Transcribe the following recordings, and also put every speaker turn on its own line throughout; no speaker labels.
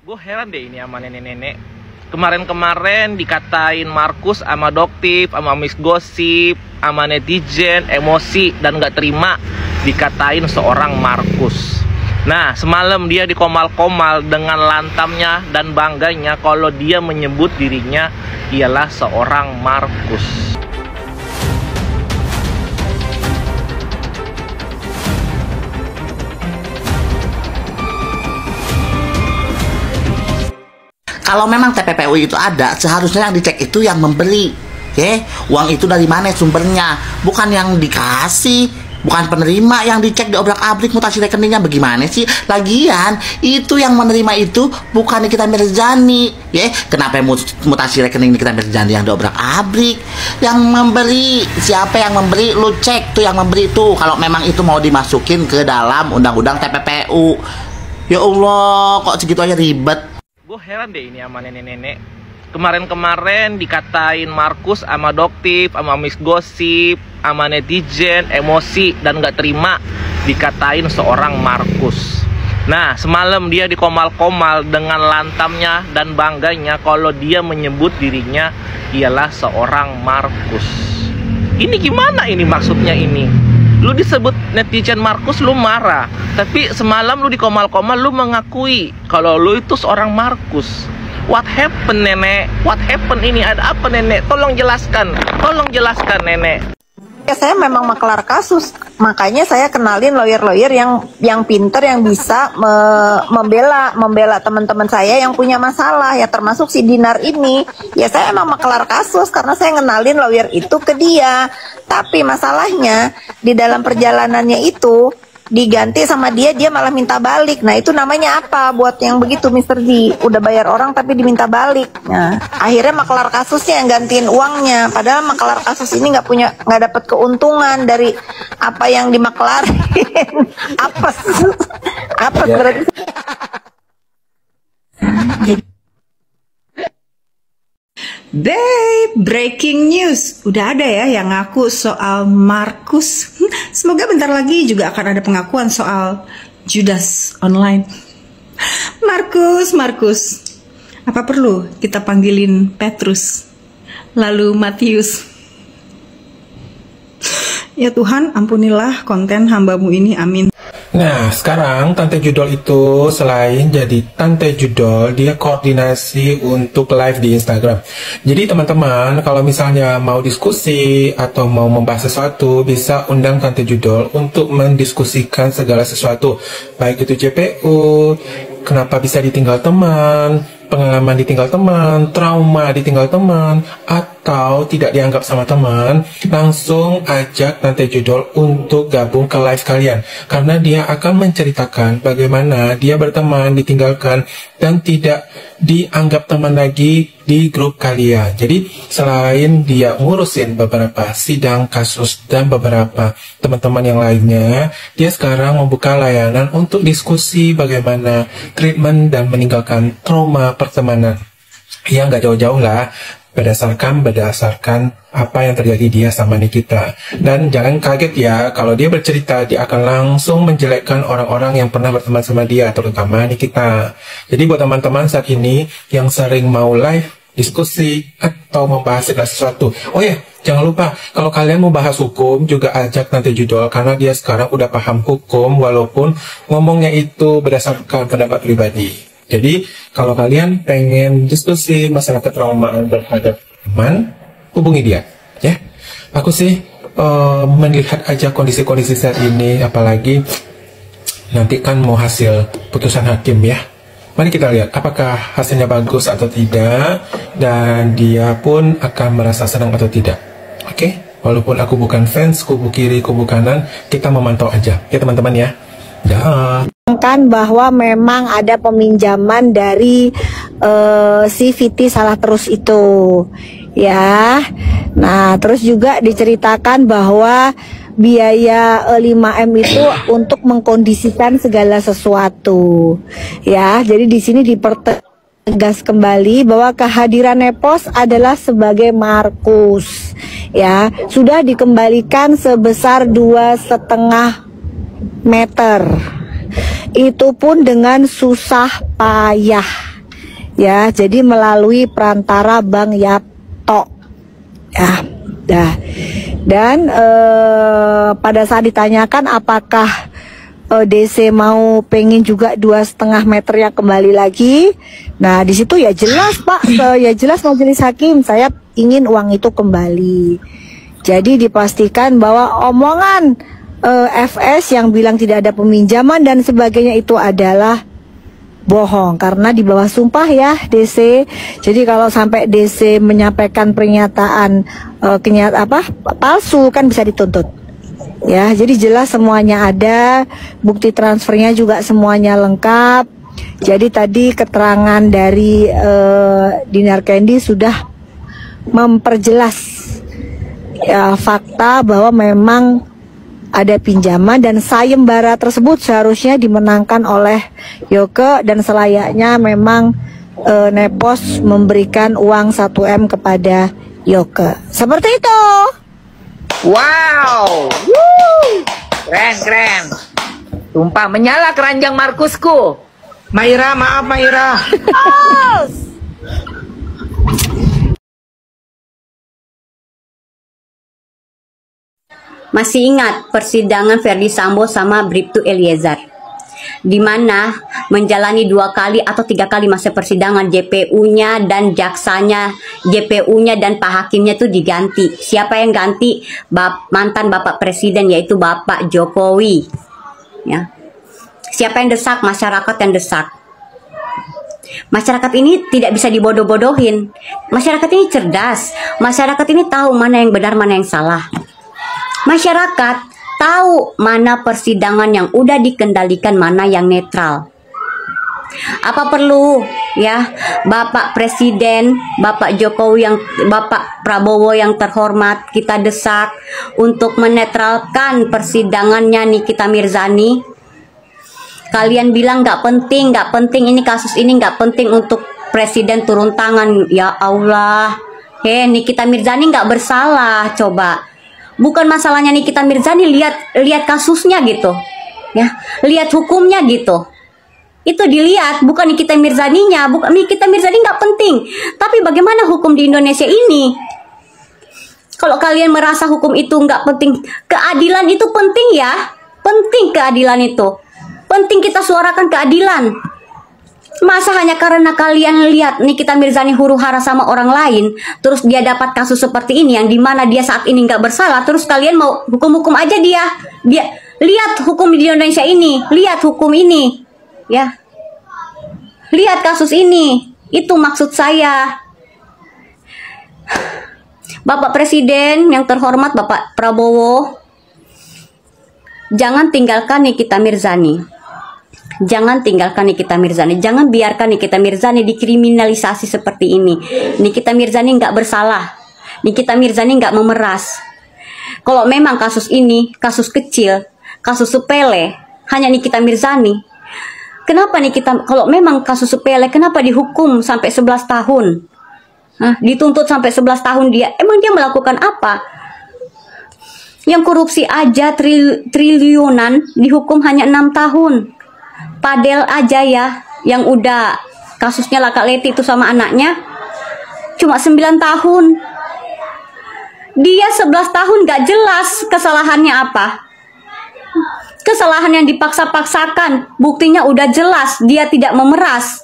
Gue heran deh ini sama nenek-nenek. Kemarin-kemarin dikatain Markus sama Doktif, sama Miss Gosip, sama netizen, emosi dan gak terima dikatain seorang Markus. Nah, semalam dia dikomal-komal dengan lantamnya dan bangganya kalau dia menyebut dirinya ialah seorang Markus.
Kalau memang TPPU itu ada, seharusnya yang dicek itu yang memberi. Uang itu dari mana sumbernya? Bukan yang dikasih, bukan penerima yang dicek diobrak-abrik mutasi rekeningnya. Bagaimana sih? Lagian, itu yang menerima itu bukan Nikita Mirzani. Kenapa mutasi rekening Nikita Mirzani yang diobrak-abrik? Yang memberi, siapa yang memberi? Lu cek tuh yang memberi tuh. Kalau memang itu mau dimasukin ke dalam undang-undang TPPU. Ya Allah, kok segitu aja ribet.
Gue heran deh ini sama nenek-nenek. Kemarin-kemarin dikatain Markus sama Doktif, sama Miss Gosip, sama netizen, emosi dan gak terima dikatain seorang Markus. Nah, semalam dia dikomal-komal dengan lantamnya dan bangganya kalau dia menyebut dirinya ialah seorang Markus. Ini gimana ini maksudnya ini? Lu disebut netizen Markus, lu marah. Tapi semalam lu dikomal-komal, lu mengakui kalau lu itu seorang Markus. What happened, nenek? What happened ini? Ada apa, nenek? Tolong jelaskan. Tolong jelaskan, nenek.
Ya, saya memang makelar kasus, makanya saya kenalin lawyer-lawyer yang pinter, yang bisa membela teman-teman saya yang punya masalah, ya termasuk si Dinar ini. Ya saya emang makelar kasus karena saya kenalin lawyer itu ke dia. Tapi masalahnya di dalam perjalanannya itu diganti sama dia malah minta balik. Nah itu namanya apa buat yang begitu, Mr. D? Udah bayar orang tapi diminta balik. Nah akhirnya makelar kasusnya yang gantiin uangnya, padahal makelar kasus ini nggak dapat keuntungan dari apa yang dimaklarin. Apa
Ya.
berarti?
Babe, breaking news. Udah ada ya yang ngaku soal Markus. Semoga bentar lagi juga akan ada pengakuan soal Judas online. Markus. Apa perlu kita panggilin Petrus? Lalu Matius? Ya Tuhan, ampunilah konten hambamu ini, amin.
Nah, sekarang Tante Judol itu selain jadi Tante Judol, dia koordinasi untuk live di Instagram. Jadi teman-teman, kalau misalnya mau diskusi atau mau membahas sesuatu, bisa undang Tante Judol untuk mendiskusikan segala sesuatu. Baik itu JPU, kenapa bisa ditinggal teman, pengalaman ditinggal teman, trauma ditinggal teman, atau tidak dianggap sama teman, langsung ajak Tante Judol untuk gabung ke live kalian. Karena dia akan menceritakan bagaimana dia berteman, ditinggalkan, dan tidak dianggap teman lagi di grup kalian. Jadi selain dia ngurusin beberapa sidang kasus dan beberapa teman-teman yang lainnya, dia sekarang membuka layanan untuk diskusi bagaimana treatment dan meninggalkan trauma pertemanan. Ya nggak jauh-jauh lah, berdasarkan apa yang terjadi dia sama Nikita. Dan jangan kaget ya, kalau dia bercerita, dia akan langsung menjelekkan orang-orang yang pernah berteman sama dia, terutama Nikita. Jadi buat teman-teman saat ini yang sering mau live, diskusi, atau membahas segala sesuatu, oh ya, jangan lupa, kalau kalian mau bahas hukum, juga ajak Tante Judol, karena dia sekarang udah paham hukum, walaupun ngomongnya itu berdasarkan pendapat pribadi. Jadi, kalau kalian pengen diskusi masalah ketraumaan terhadap teman, hubungi dia, ya. Aku sih melihat aja kondisi-kondisi saat ini, apalagi nanti kan mau hasil putusan hakim ya. Mari kita lihat apakah hasilnya bagus atau tidak, dan dia pun akan merasa senang atau tidak. Oke? Walaupun aku bukan fans, kubu kiri, kubu kanan, kita memantau aja, ya teman-teman ya. Dah.
Kan bahwa memang ada peminjaman dari si Viti salah terus itu ya. Nah terus juga diceritakan bahwa biaya 5M itu untuk mengkondisikan segala sesuatu ya. Jadi di sini dipertegas kembali bahwa kehadiran Nepos adalah sebagai Markus ya, sudah dikembalikan sebesar 2,5 meter. Itu pun dengan susah payah
Ya, jadi melalui perantara Bang Yapto. Ya, dah. Dan pada saat ditanyakan apakah DC mau pengen juga 2,5 meter yang kembali lagi, nah di situ ya jelas Pak, ya jelas majelis hakim, saya ingin uang itu kembali. Jadi dipastikan bahwa omongan FS yang bilang tidak ada peminjaman dan sebagainya itu adalah bohong, karena di bawah sumpah ya DC. Jadi kalau sampai DC menyampaikan pernyataan palsu kan bisa dituntut. Ya, jadi jelas semuanya ada, bukti transfernya juga semuanya lengkap. Jadi tadi keterangan dari Dinar Candy sudah memperjelas ya, fakta bahwa memang ada pinjaman dan sayembara tersebut seharusnya dimenangkan oleh Yoke dan selayaknya memang Nepos memberikan uang 1M kepada Yoke. Seperti itu.
Wow. Woo. Keren. Tumpah menyala keranjang Markusku.
Maira, maaf Maira.
Masih ingat persidangan Ferdi Sambo sama Bribtu Eliezer, di mana menjalani 2 kali atau 3 kali masa persidangan, JPU-nya dan jaksanya, JPU-nya dan Pak Hakimnya itu diganti. Siapa yang ganti? Mantan Bapak Presiden, yaitu Bapak Jokowi. Ya. Siapa yang desak? Masyarakat yang desak. Masyarakat ini tidak bisa dibodoh-bodohin. Masyarakat ini cerdas. Masyarakat ini tahu mana yang benar, mana yang salah. Masyarakat tahu mana persidangan yang udah dikendalikan, mana yang netral. Apa perlu ya Bapak Presiden, Bapak Jokowi Bapak Prabowo yang terhormat kita desak untuk menetralkan persidangannya Nikita Mirzani? Kalian bilang nggak penting ini kasus ini nggak penting untuk Presiden turun tangan. Ya Allah, Nikita Mirzani nggak bersalah, coba. Bukan masalahnya Nikita Mirzani, lihat kasusnya gitu, ya, lihat hukumnya gitu. Itu dilihat, bukan Nikita Mirzaninya. Bukan Nikita Mirzani nggak penting, tapi bagaimana hukum di Indonesia ini? Kalau kalian merasa hukum itu nggak penting, keadilan itu penting ya, penting keadilan itu, penting kita suarakan keadilan. Masa hanya karena kalian lihat Nikita Mirzani huru-hara sama orang lain, terus dia dapat kasus seperti ini yang dimana dia saat ini nggak bersalah, terus kalian mau hukum-hukum aja dia lihat hukum di Indonesia ini, lihat hukum ini, ya, lihat kasus ini, itu maksud saya. Bapak Presiden yang terhormat Bapak Prabowo, jangan tinggalkan Nikita Mirzani. Jangan tinggalkan Nikita Mirzani. Jangan biarkan Nikita Mirzani dikriminalisasi seperti ini. Nikita Mirzani nggak bersalah. Nikita Mirzani nggak memeras. Kalau memang kasus ini kasus kecil, kasus sepele, hanya Nikita Mirzani, kenapa kalau memang kasus sepele, kenapa dihukum sampai 11 tahun? Dituntut sampai 11 tahun dia. Emang dia melakukan apa? Yang korupsi aja triliunan dihukum hanya 6 tahun. Padel aja ya, yang udah kasusnya Laka Leti itu sama anaknya, cuma 9 tahun. Dia 11 tahun gak jelas kesalahannya apa. Kesalahan yang dipaksa-paksakan, buktinya udah jelas dia tidak memeras.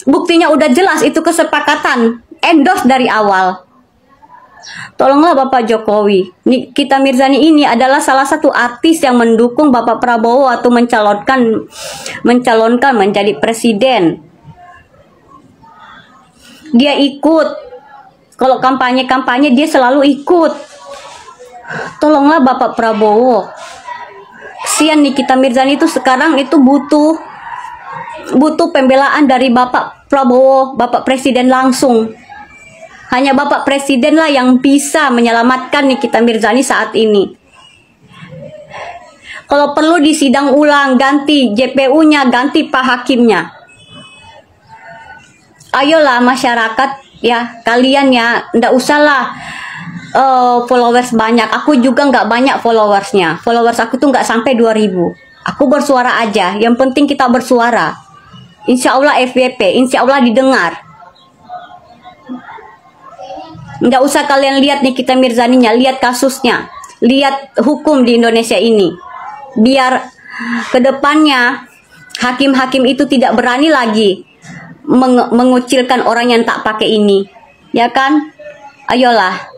Buktinya udah jelas itu kesepakatan, endorse dari awal. Tolonglah Bapak Jokowi, Nikita Mirzani ini adalah salah satu artis yang mendukung Bapak Prabowo atau mencalonkan menjadi presiden. Dia ikut, kalau kampanye dia selalu ikut. Tolonglah Bapak Prabowo. Kesian Nikita Mirzani itu sekarang itu butuh pembelaan dari Bapak Prabowo, Bapak Presiden langsung. Hanya Bapak Presiden lah yang bisa menyelamatkan Nikita Mirzani saat ini. Kalau perlu disidang ulang, ganti JPU-nya, ganti Pak Hakimnya. Ayolah masyarakat ya, kalian ya, ndak usahlah followers banyak. Aku juga nggak banyak followersnya. Followers aku tuh nggak sampai 2000. Aku bersuara aja. Yang penting kita bersuara. Insya Allah FYP, insya Allah didengar. Nggak usah kalian lihat Nikita Mirzaninya, lihat kasusnya, lihat hukum di Indonesia ini. Biar kedepannya hakim-hakim itu tidak berani lagi mengucilkan orang yang tak pakai ini, ya kan? Ayolah.